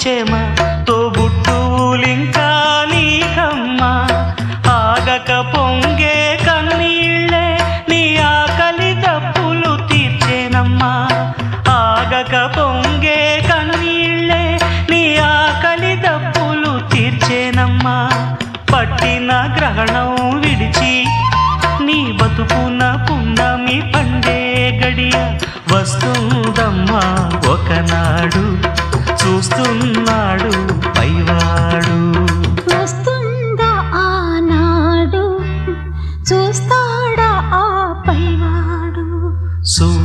క్షేమ తోబుట్టువులింకా నీకమ్మా ఆగక పొంగే కన్నీళ్ళే నీ ఆకలి దప్పులు తీర్చేనమ్మా ఆగక పొంగే కన్నీళ్ళే నీ ఆకలి దప్పులు తీర్చేనమ్మా పట్టిన గ్రహణం విడిచి నీ బతుకున పున్నమి పండే గడియ వస్తుందమ్మా ఒకనాడు చూస్తున్నాడు